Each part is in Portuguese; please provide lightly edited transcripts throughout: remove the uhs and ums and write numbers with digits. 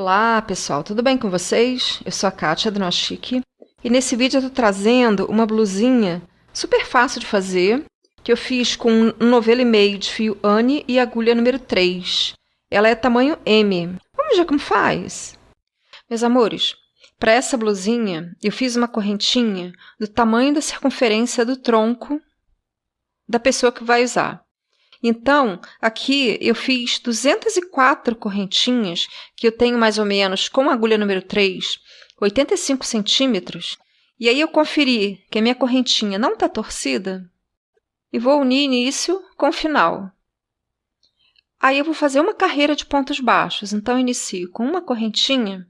Olá pessoal, tudo bem com vocês? Eu sou a Kátia do Nó Chique e nesse vídeo eu estou trazendo uma blusinha super fácil de fazer que eu fiz com um novelo e meio de fio Anne e agulha número 3. Ela é tamanho M. Vamos ver como faz? Meus amores, para essa blusinha eu fiz uma correntinha do tamanho da circunferência do tronco da pessoa que vai usar. Então, aqui eu fiz 204 correntinhas, que eu tenho mais ou menos com a agulha número 3, 85 centímetros. E aí eu conferi que a minha correntinha não está torcida e vou unir início com final. Aí eu vou fazer uma carreira de pontos baixos. Então, eu inicio com uma correntinha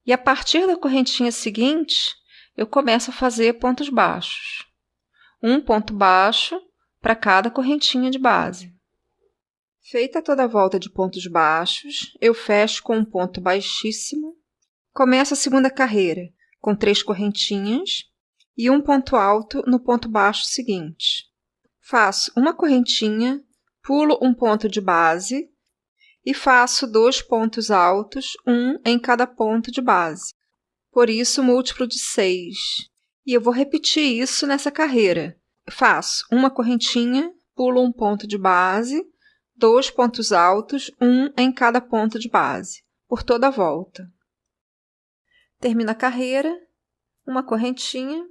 e a partir da correntinha seguinte, eu começo a fazer pontos baixos. Um ponto baixo para cada correntinha de base. Feita toda a volta de pontos baixos, eu fecho com um ponto baixíssimo. Começo a segunda carreira com 3 correntinhas e um ponto alto no ponto baixo seguinte. Faço uma correntinha, pulo um ponto de base e faço 2 pontos altos, um em cada ponto de base. Por isso, múltiplo de 6. E eu vou repetir isso nessa carreira. Faço uma correntinha, pulo um ponto de base, 2 pontos altos, um em cada ponto de base, por toda a volta. Termino a carreira, uma correntinha,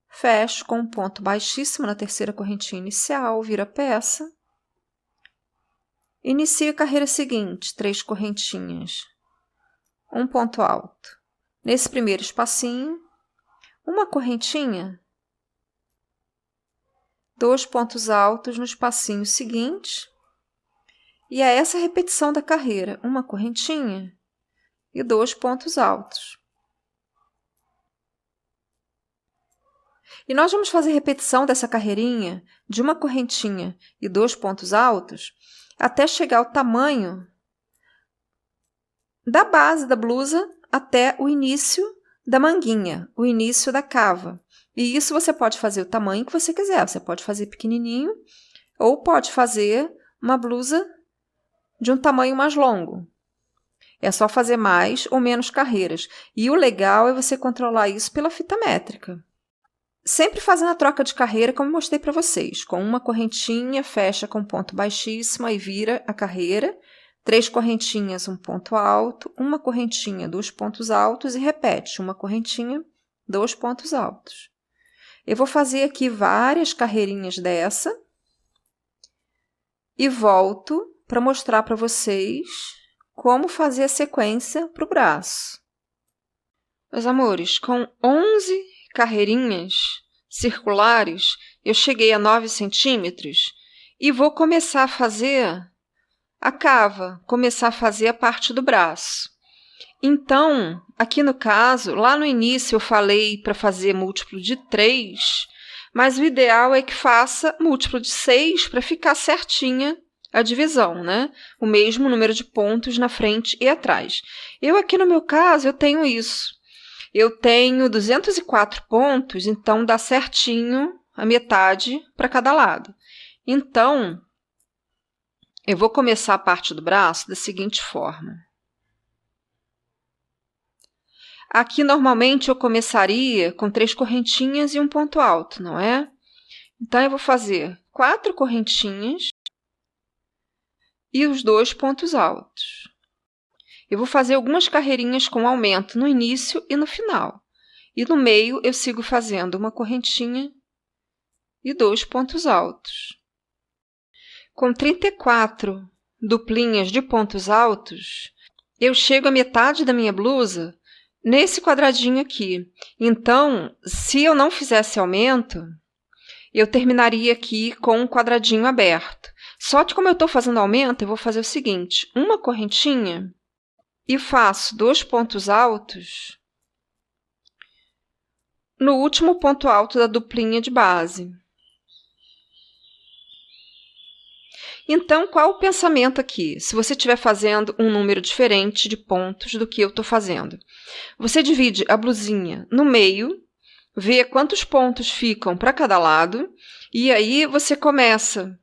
fecho com um ponto baixíssimo na terceira correntinha inicial, viro a peça. Inicio a carreira seguinte, 3 correntinhas, um ponto alto. Nesse primeiro espacinho, uma correntinha, 2 pontos altos no espacinho seguinte, e é essa repetição da carreira, uma correntinha e 2 pontos altos. E nós vamos fazer repetição dessa carreirinha de uma correntinha e 2 pontos altos até chegar ao tamanho da base da blusa até o início da manguinha, o início da cava. E isso você pode fazer o tamanho que você quiser. Você pode fazer pequenininho ou pode fazer uma blusa de um tamanho mais longo. É só fazer mais ou menos carreiras. E o legal é você controlar isso pela fita métrica. Sempre fazendo a troca de carreira, como eu mostrei para vocês. Com uma correntinha, fecha com ponto baixíssimo, aí vira a carreira. 3 correntinhas, um ponto alto. Uma correntinha, 2 pontos altos e repete. Uma correntinha, 2 pontos altos. Eu vou fazer aqui várias carreirinhas dessa e volto para mostrar para vocês como fazer a sequência para o braço. Meus amores, com 11 carreirinhas circulares, eu cheguei a 9 centímetros e vou começar a fazer a cava, começar a fazer a parte do braço. Então, aqui no caso, lá no início eu falei para fazer múltiplo de 3, mas o ideal é que faça múltiplo de 6 para ficar certinha a divisão, né? O mesmo número de pontos na frente e atrás. Eu aqui no meu caso, eu tenho isso. Eu tenho 204 pontos, então dá certinho a metade para cada lado. Então, eu vou começar a parte do braço da seguinte forma. Aqui, normalmente, eu começaria com 3 correntinhas e um ponto alto, não é? Então, eu vou fazer 4 correntinhas e os 2 pontos altos. Eu vou fazer algumas carreirinhas com aumento no início e no final. E no meio, eu sigo fazendo uma correntinha e 2 pontos altos. Com 34 duplinhas de pontos altos, eu chego à metade da minha blusa nesse quadradinho aqui. Então, se eu não fizesse aumento, eu terminaria aqui com um quadradinho aberto. Só que como eu estou fazendo aumento, eu vou fazer o seguinte, uma correntinha e faço 2 pontos altos no último ponto alto da duplinha de base. Então, qual o pensamento aqui? Se você estiver fazendo um número diferente de pontos do que eu estou fazendo. Você divide a blusinha no meio, vê quantos pontos ficam para cada lado, e aí você começa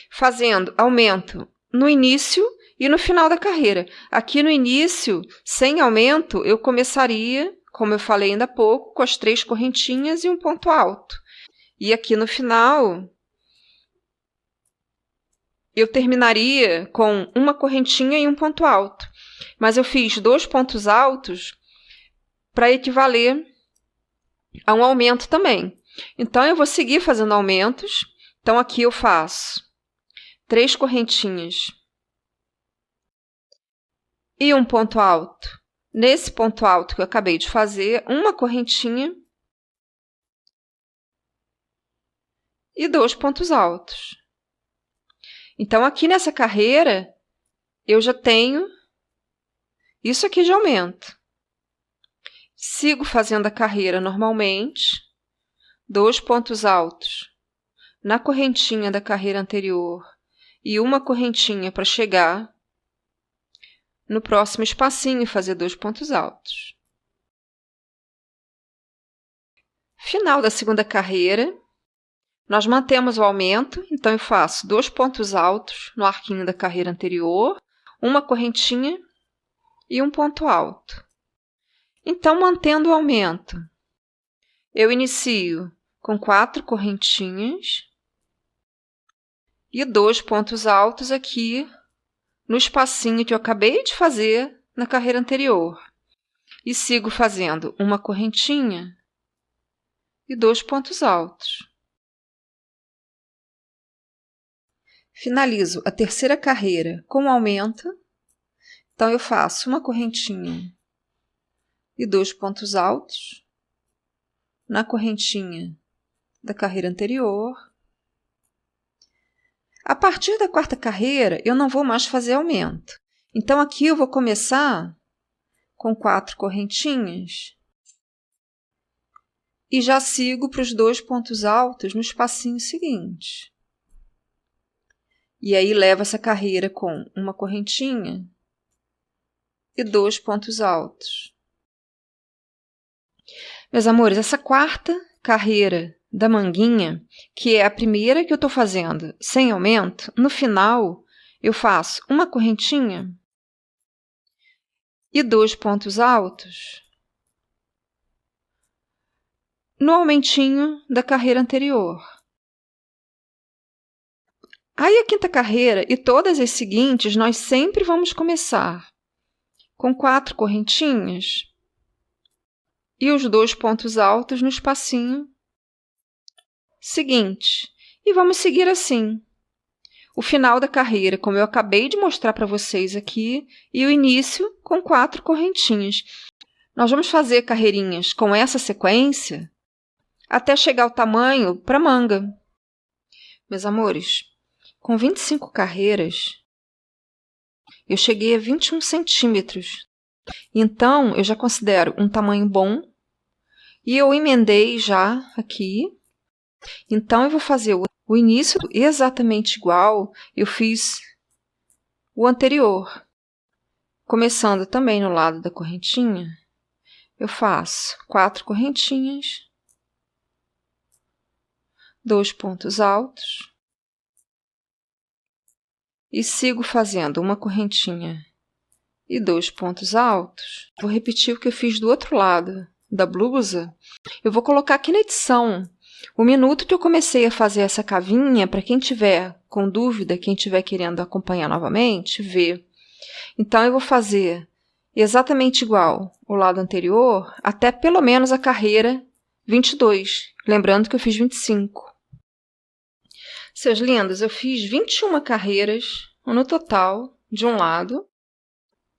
fazendo aumento no início e no final da carreira. Aqui no início, sem aumento, eu começaria, como eu falei ainda há pouco, com as 3 correntinhas e um ponto alto. E aqui no final, eu terminaria com uma correntinha e um ponto alto. Mas eu fiz 2 pontos altos para equivaler a um aumento também. Então, eu vou seguir fazendo aumentos. Então, aqui eu faço 3 correntinhas e um ponto alto. Nesse ponto alto que eu acabei de fazer, uma correntinha e 2 pontos altos. Então, aqui nessa carreira, eu já tenho isso aqui de aumento. Sigo fazendo a carreira normalmente, 2 pontos altos na correntinha da carreira anterior e uma correntinha para chegar no próximo espacinho e fazer 2 pontos altos. Final da segunda carreira, nós mantemos o aumento, então eu faço 2 pontos altos no arquinho da carreira anterior, uma correntinha e um ponto alto. Então, mantendo o aumento, eu inicio com 4 correntinhas e 2 pontos altos aqui no espacinho que eu acabei de fazer na carreira anterior. E sigo fazendo uma correntinha e 2 pontos altos. Finalizo a terceira carreira com aumento. Então, eu faço uma correntinha e 2 pontos altos na correntinha da carreira anterior. A partir da quarta carreira, eu não vou mais fazer aumento. Então, aqui eu vou começar com 4 correntinhas e já sigo para os 2 pontos altos no espacinho seguinte. E aí, levo essa carreira com uma correntinha e 2 pontos altos. Meus amores, essa quarta carreira da manguinha, que é a primeira que eu estou fazendo sem aumento, no final eu faço uma correntinha e 2 pontos altos no aumentinho da carreira anterior. Aí a quinta carreira e todas as seguintes, nós sempre vamos começar com 4 correntinhas e os 2 pontos altos no espacinho seguinte. E vamos seguir assim. O final da carreira, como eu acabei de mostrar para vocês aqui, e o início com 4 correntinhas. Nós vamos fazer carreirinhas com essa sequência até chegar ao tamanho para manga. Meus amores, com 25 carreiras, eu cheguei a 21 centímetros. Então, eu já considero um tamanho bom. E eu emendei já aqui. Então, eu vou fazer o início exatamente igual eu fiz o anterior. Começando também no lado da correntinha, eu faço 4 correntinhas, 2 pontos altos e sigo fazendo uma correntinha e 2 pontos altos. Vou repetir o que eu fiz do outro lado da blusa. Eu vou colocar aqui na edição o minuto que eu comecei a fazer essa cavinha, para quem tiver com dúvida, quem estiver querendo acompanhar novamente, ver. Então, eu vou fazer exatamente igual o lado anterior, até pelo menos a carreira 22. Lembrando que eu fiz 25. Seus lindos, eu fiz 21 carreiras no total, de um lado.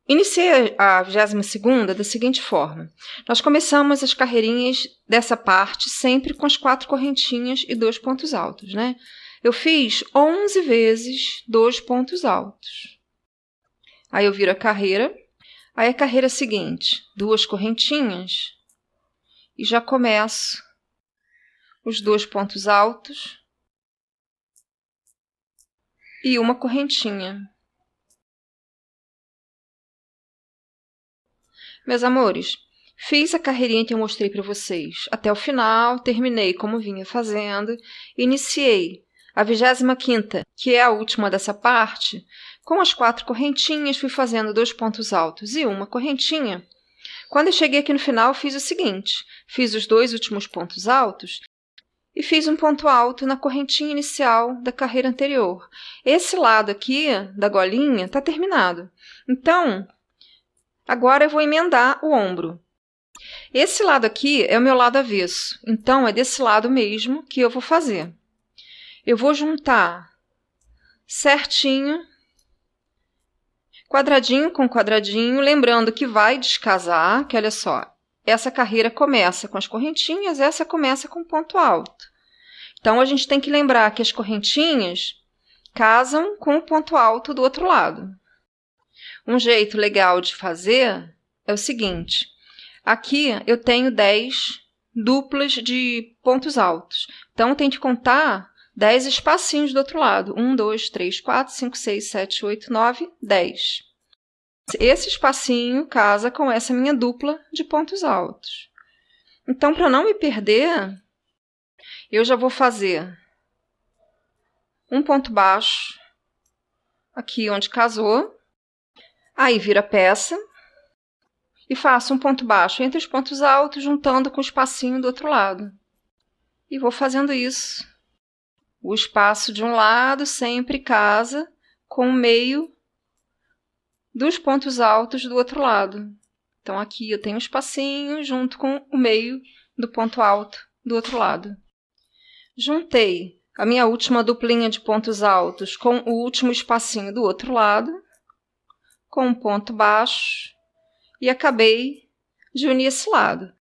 Iniciei a 22ª da seguinte forma. Nós começamos as carreirinhas dessa parte sempre com as 4 correntinhas e 2 pontos altos, né? Eu fiz 11 vezes 2 pontos altos. Aí eu viro a carreira. Aí a carreira seguinte, 2 correntinhas e já começo os 2 pontos altos e uma correntinha. Meus amores, fiz a carreirinha que eu mostrei para vocês até o final, terminei como vinha fazendo, iniciei a 25ª, que é a última dessa parte, com as 4 correntinhas, fui fazendo 2 pontos altos e uma correntinha. Quando eu cheguei aqui no final, fiz o seguinte, fiz os 2 últimos pontos altos e fiz um ponto alto na correntinha inicial da carreira anterior. Esse lado aqui da golinha está terminado. Então, agora eu vou emendar o ombro. Esse lado aqui é o meu lado avesso, então é desse lado mesmo que eu vou fazer. Eu vou juntar certinho, quadradinho com quadradinho, lembrando que vai descasar, que olha só, essa carreira começa com as correntinhas, essa começa com ponto alto. Então, a gente tem que lembrar que as correntinhas casam com o ponto alto do outro lado. Um jeito legal de fazer é o seguinte, aqui eu tenho 10 duplas de pontos altos, então eu tenho que contar 10 espacinhos do outro lado. 1, 2, 3, 4, 5, 6, 7, 8, 9, 10. Esse espacinho casa com essa minha dupla de pontos altos. Então, para não me perder, eu já vou fazer um ponto baixo, aqui onde casou, aí vira a peça, e faço um ponto baixo entre os pontos altos, juntando com o espacinho do outro lado. E vou fazendo isso. O espaço de um lado sempre casa com o meio dos pontos altos do outro lado. Então, aqui eu tenho um espacinho junto com o meio do ponto alto do outro lado. Juntei a minha última duplinha de pontos altos com o último espacinho do outro lado, com um ponto baixo, e acabei de unir esse lado.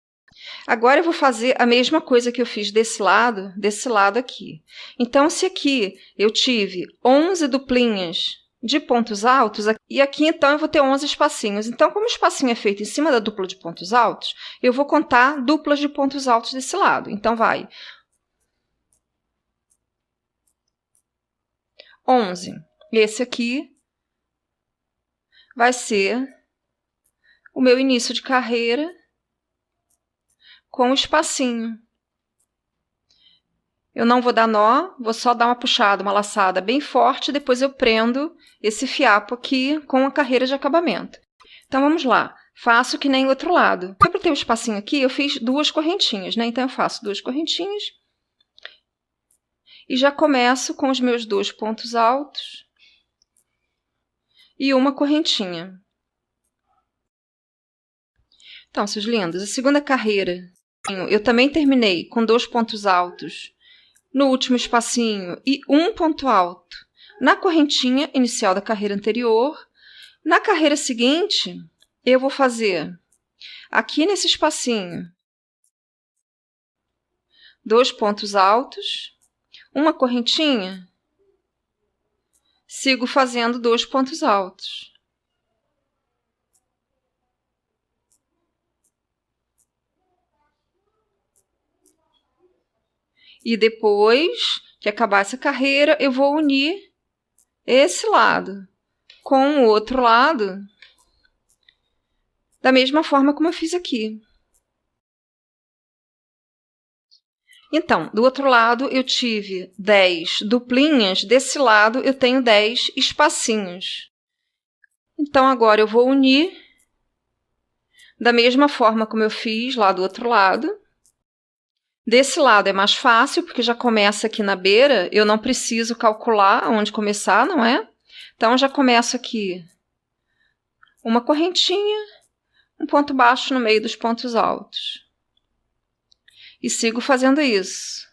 Agora eu vou fazer a mesma coisa que eu fiz desse lado aqui. Então, se aqui eu tive 11 duplinhas de pontos altos, e aqui então eu vou ter 11 espacinhos. Então, como o espacinho é feito em cima da dupla de pontos altos, eu vou contar duplas de pontos altos desse lado. Então, vai 11. Esse aqui vai ser o meu início de carreira com o espacinho. Eu não vou dar nó, vou só dar uma puxada, uma laçada bem forte, depois eu prendo esse fiapo aqui com a carreira de acabamento. Então, vamos lá. Faço que nem o outro lado. Para ter um espacinho aqui, eu fiz 2 correntinhas, né? Então, eu faço 2 correntinhas e já começo com os meus 2 pontos altos e uma correntinha. Então, seus lindos, a segunda carreira eu também terminei com 2 pontos altos no último espacinho e um ponto alto na correntinha inicial da carreira anterior. Na carreira seguinte, eu vou fazer aqui nesse espacinho 2 pontos altos, uma correntinha, sigo fazendo 2 pontos altos. E depois que acabar essa carreira, eu vou unir esse lado com o outro lado da mesma forma como eu fiz aqui. Então, do outro lado eu tive 10 duplinhas, desse lado eu tenho 10 espacinhos. Então, agora eu vou unir da mesma forma como eu fiz lá do outro lado. Desse lado é mais fácil, porque já começa aqui na beira, eu não preciso calcular onde começar, não é? Então, já começo aqui uma correntinha, um ponto baixo no meio dos pontos altos. E sigo fazendo isso.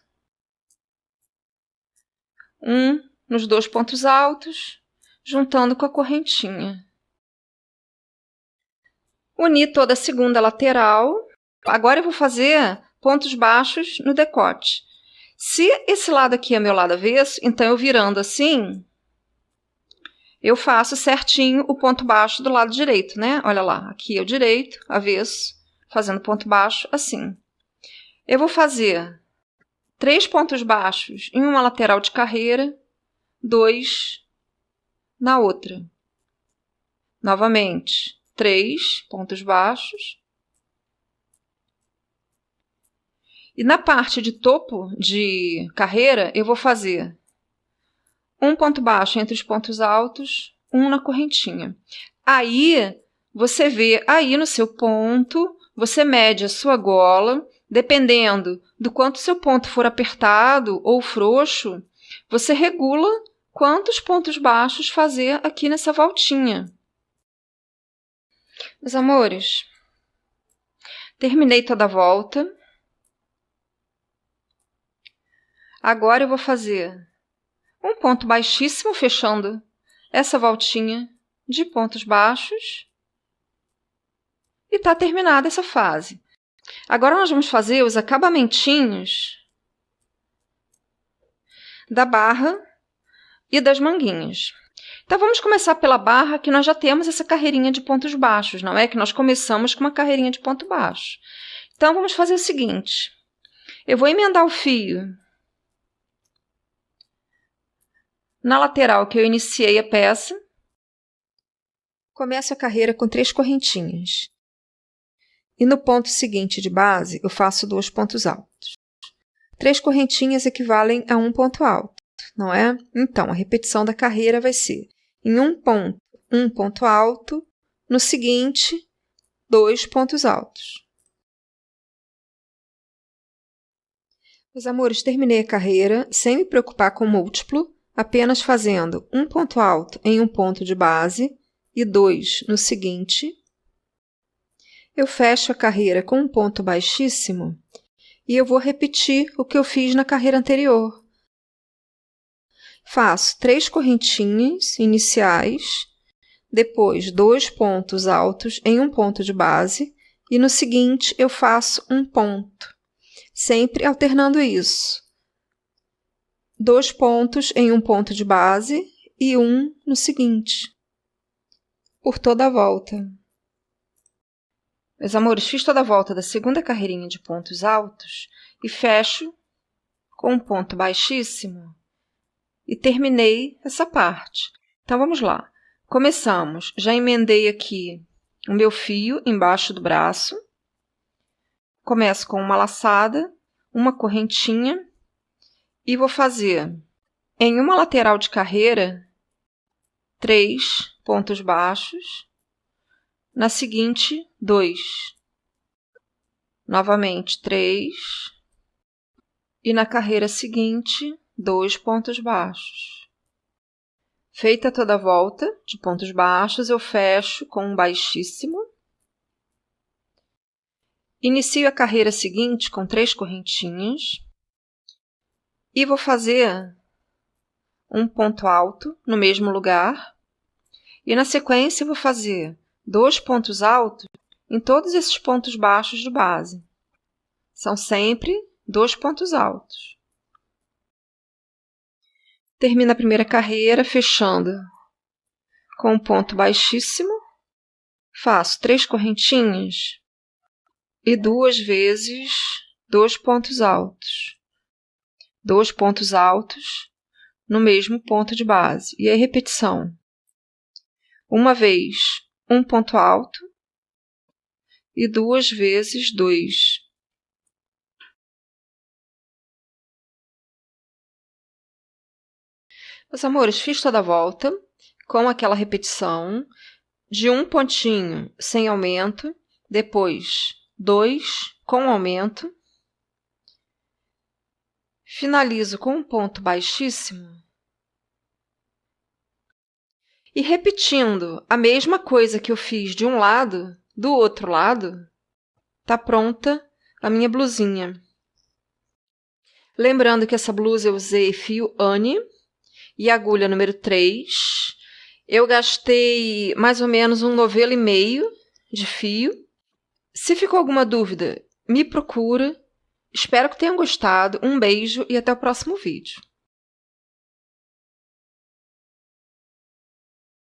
Um nos 2 pontos altos, juntando com a correntinha. Uni toda a segunda lateral. Agora eu vou fazer pontos baixos no decote. Se esse lado aqui é meu lado avesso, então eu virando assim, eu faço certinho o ponto baixo do lado direito, né? Olha lá, aqui é o direito, avesso, fazendo ponto baixo assim. Eu vou fazer 3 pontos baixos em uma lateral de carreira, 2 na outra. Novamente, 3 pontos baixos. E na parte de topo de carreira, eu vou fazer um ponto baixo entre os pontos altos, um na correntinha. Aí, você vê aí no seu ponto, você mede a sua gola, dependendo do quanto seu ponto for apertado ou frouxo, você regula quantos pontos baixos fazer aqui nessa voltinha. Meus amores, terminei toda a volta. Agora eu vou fazer um ponto baixíssimo, fechando essa voltinha de pontos baixos. E está terminada essa fase. Agora nós vamos fazer os acabamentinhos da barra e das manguinhas. Então vamos começar pela barra, que nós já temos essa carreirinha de pontos baixos, não é? Que nós começamos com uma carreirinha de ponto baixo. Então vamos fazer o seguinte. Eu vou emendar o fio na lateral que eu iniciei a peça. Começo a carreira com 3 correntinhas. E no ponto seguinte de base, eu faço 2 pontos altos. 3 correntinhas equivalem a 1 ponto alto, não é? Então, a repetição da carreira vai ser em um ponto alto, no seguinte, 2 pontos altos. Meus amores, terminei a carreira sem me preocupar com múltiplo, apenas fazendo um ponto alto em um ponto de base e 2 no seguinte. Eu fecho a carreira com um ponto baixíssimo e eu vou repetir o que eu fiz na carreira anterior. Faço 3 correntinhas iniciais, depois 2 pontos altos em um ponto de base e no seguinte eu faço um ponto, sempre alternando isso. 2 pontos em um ponto de base e um no seguinte, por toda a volta. Meus amores, fiz toda a volta da segunda carreirinha de pontos altos e fecho com um ponto baixíssimo e terminei essa parte. Então, vamos lá. Começamos. Já emendei aqui o meu fio embaixo do braço. Começo com uma laçada, uma correntinha e vou fazer em uma lateral de carreira 3 pontos baixos. Na seguinte, 2. Novamente, 3. E na carreira seguinte, 2 pontos baixos. Feita toda a volta de pontos baixos, eu fecho com um baixíssimo. Inicio a carreira seguinte com 3 correntinhas. E vou fazer um ponto alto no mesmo lugar. E na sequência, eu vou fazer 2 pontos altos em todos esses pontos baixos de base. São sempre 2 pontos altos. Termino a primeira carreira fechando com um ponto baixíssimo. Faço 3 correntinhas e 2 vezes 2 pontos altos. 2 pontos altos no mesmo ponto de base. E aí, repetição. Uma vez, um ponto alto e 2 vezes 2. Meus amores, fiz toda a volta com aquela repetição de um pontinho sem aumento, depois 2 com aumento. Finalizo com um ponto baixíssimo. E repetindo a mesma coisa que eu fiz de um lado, do outro lado, está pronta a minha blusinha. Lembrando que essa blusa eu usei fio Anne e agulha número 3. Eu gastei mais ou menos 1,5 novelo de fio. Se ficou alguma dúvida, me procura. Espero que tenham gostado. Um beijo e até o próximo vídeo.